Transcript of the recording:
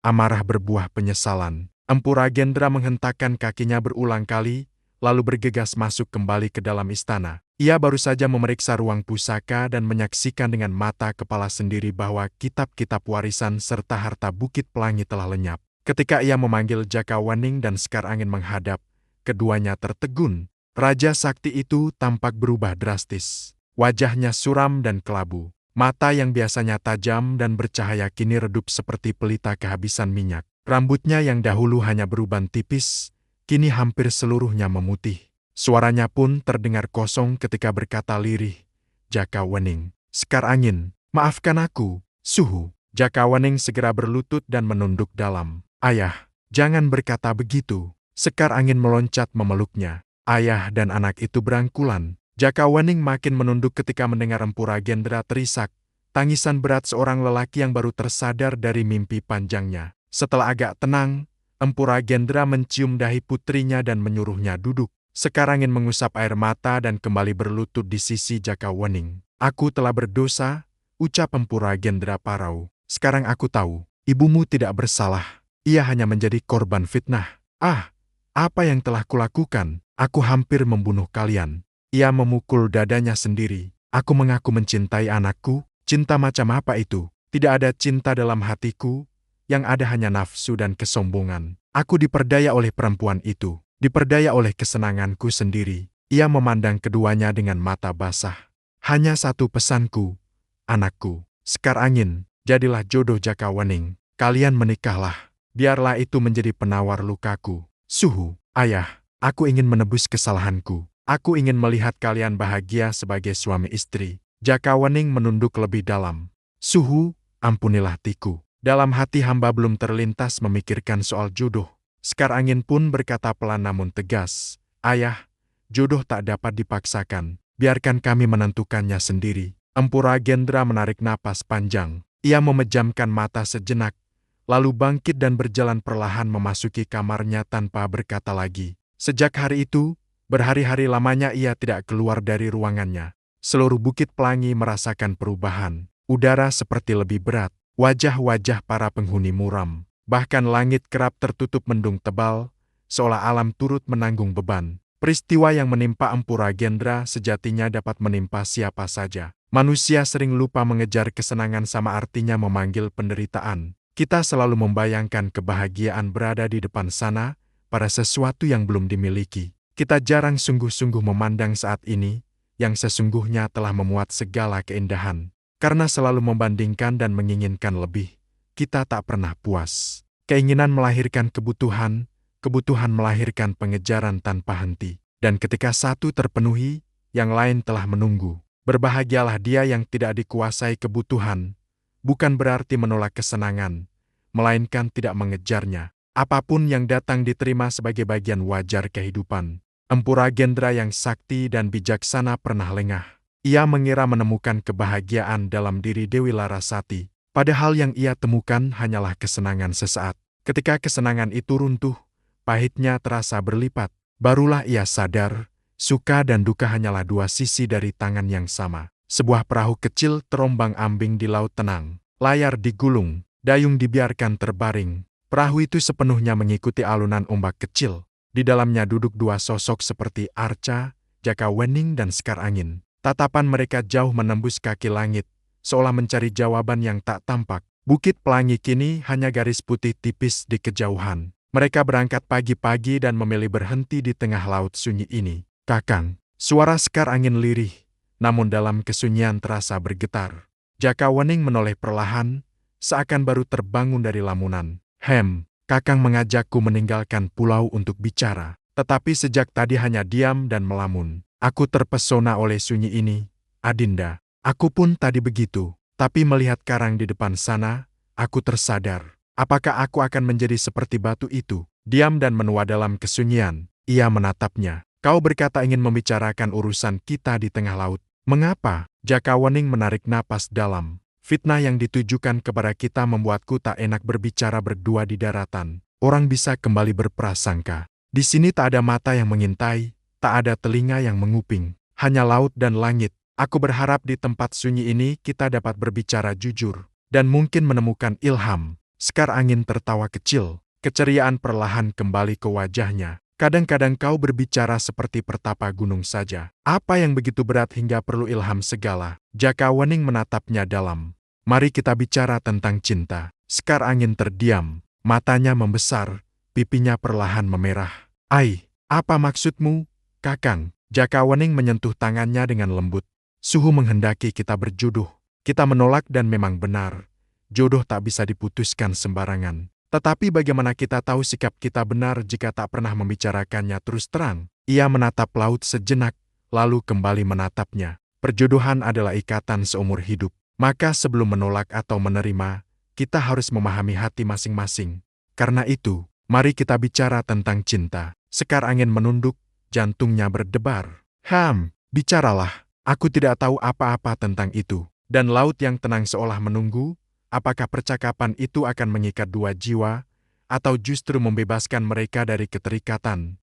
amarah berbuah penyesalan. Empu Ragendra menghentakkan kakinya berulang kali, lalu bergegas masuk kembali ke dalam istana. Ia baru saja memeriksa ruang pusaka dan menyaksikan dengan mata kepala sendiri bahwa kitab-kitab warisan serta harta Bukit Pelangi telah lenyap. Ketika ia memanggil Jakawaning dan Sekar Angin menghadap, keduanya tertegun. Raja Sakti itu tampak berubah drastis. Wajahnya suram dan kelabu. Mata yang biasanya tajam dan bercahaya kini redup seperti pelita kehabisan minyak. Rambutnya yang dahulu hanya beruban tipis, kini hampir seluruhnya memutih. Suaranya pun terdengar kosong ketika berkata lirih, "Jakawaning, Sekar Angin, maafkan aku, Suhu." Jakawaning segera berlutut dan menunduk dalam. "Ayah, jangan berkata begitu." Sekar Angin meloncat memeluknya. Ayah dan anak itu berangkulan. Jakawaning makin menunduk ketika mendengar Empu Ragendra terisak, tangisan berat seorang lelaki yang baru tersadar dari mimpi panjangnya. Setelah agak tenang, Empu Ragendra mencium dahi putrinya dan menyuruhnya duduk. Sekar Angin mengusap air mata dan kembali berlutut di sisi Jakawaning. "Aku telah berdosa," ucap Empu Ragendra parau. "Sekarang aku tahu, ibumu tidak bersalah. Ia hanya menjadi korban fitnah. Ah, apa yang telah kulakukan? Aku hampir membunuh kalian." Ia memukul dadanya sendiri. "Aku mengaku mencintai anakku. Cinta macam apa itu? Tidak ada cinta dalam hatiku. Yang ada hanya nafsu dan kesombongan. Aku diperdaya oleh perempuan itu. Diperdaya oleh kesenanganku sendiri." Ia memandang keduanya dengan mata basah. "Hanya satu pesanku, anakku. Sekar Angin, jadilah jodoh Jakawaning. Kalian menikahlah. Biarlah itu menjadi penawar lukaku. Suhu, ayah, aku ingin menebus kesalahanku. Aku ingin melihat kalian bahagia sebagai suami istri." Jakawaning menunduk lebih dalam. "Suhu, ampunilah Tiku. Dalam hati hamba belum terlintas memikirkan soal jodoh." Sekar Angin pun berkata pelan namun tegas, "Ayah, jodoh tak dapat dipaksakan. Biarkan kami menentukannya sendiri." Empu Ragendra menarik napas panjang. Ia memejamkan mata sejenak, lalu bangkit dan berjalan perlahan memasuki kamarnya tanpa berkata lagi. Sejak hari itu, berhari-hari lamanya ia tidak keluar dari ruangannya. Seluruh Bukit Pelangi merasakan perubahan. Udara seperti lebih berat, wajah-wajah para penghuni muram. Bahkan langit kerap tertutup mendung tebal, seolah alam turut menanggung beban. Peristiwa yang menimpa Empu Ragendra sejatinya dapat menimpa siapa saja. Manusia sering lupa mengejar kesenangan sama artinya memanggil penderitaan. Kita selalu membayangkan kebahagiaan berada di depan sana, pada sesuatu yang belum dimiliki. Kita jarang sungguh-sungguh memandang saat ini, yang sesungguhnya telah memuat segala keindahan. Karena selalu membandingkan dan menginginkan lebih, kita tak pernah puas. Keinginan melahirkan kebutuhan, kebutuhan melahirkan pengejaran tanpa henti. Dan ketika satu terpenuhi, yang lain telah menunggu. Berbahagialah dia yang tidak dikuasai kebutuhan, bukan berarti menolak kesenangan, melainkan tidak mengejarnya. Apapun yang datang diterima sebagai bagian wajar kehidupan. Empu Ragendra yang sakti dan bijaksana pernah lengah. Ia mengira menemukan kebahagiaan dalam diri Dewi Larasati. Padahal yang ia temukan hanyalah kesenangan sesaat. Ketika kesenangan itu runtuh, pahitnya terasa berlipat. Barulah ia sadar, suka dan duka hanyalah dua sisi dari tangan yang sama. Sebuah perahu kecil terombang-ambing di laut tenang. Layar digulung, dayung dibiarkan terbaring. Perahu itu sepenuhnya mengikuti alunan ombak kecil. Di dalamnya duduk dua sosok seperti Arca, Jakawaning dan Sekar Angin. Tatapan mereka jauh menembus kaki langit, seolah mencari jawaban yang tak tampak. Bukit Pelangi kini hanya garis putih tipis di kejauhan. Mereka berangkat pagi-pagi dan memilih berhenti di tengah laut sunyi ini. "Kakang," suara Sekar Angin lirih, namun dalam kesunyian terasa bergetar. Jakawaning menoleh perlahan, seakan baru terbangun dari lamunan. Kakang mengajakku meninggalkan pulau untuk bicara, tetapi sejak tadi hanya diam dan melamun. Aku terpesona oleh sunyi ini, Adinda. Aku pun tadi begitu, tapi melihat karang di depan sana, aku tersadar. Apakah aku akan menjadi seperti batu itu?" Diam dan menua dalam kesunyian, ia menatapnya. "Kau berkata ingin membicarakan urusan kita di tengah laut. Mengapa?" Jakawaning menarik napas dalam. "Fitnah yang ditujukan kepada kita membuatku tak enak berbicara berdua di daratan. Orang bisa kembali berprasangka. Di sini tak ada mata yang mengintai, tak ada telinga yang menguping. Hanya laut dan langit. Aku berharap di tempat sunyi ini kita dapat berbicara jujur, dan mungkin menemukan ilham." Sekar angin tertawa kecil. Keceriaan perlahan kembali ke wajahnya. Kadang-kadang kau berbicara seperti pertapa gunung saja. Apa yang begitu berat hingga perlu ilham segala? Jaka Wening menatapnya dalam. Mari kita bicara tentang cinta. Sekar angin terdiam. Matanya membesar. Pipinya perlahan memerah. Ai, apa maksudmu, Kakang? Jaka Wening menyentuh tangannya dengan lembut. Suhu menghendaki kita berjodoh. Kita menolak dan memang benar. Jodoh tak bisa diputuskan sembarangan. Tetapi bagaimana kita tahu sikap kita benar jika tak pernah membicarakannya terus terang? Ia menatap laut sejenak, lalu kembali menatapnya. Perjodohan adalah ikatan seumur hidup. Maka sebelum menolak atau menerima, kita harus memahami hati masing-masing. Karena itu, mari kita bicara tentang cinta. Sekar angin menunduk, jantungnya berdebar. Bicaralah. Aku tidak tahu apa-apa tentang itu. Dan laut yang tenang seolah menunggu, apakah percakapan itu akan mengikat dua jiwa, atau justru membebaskan mereka dari keterikatan?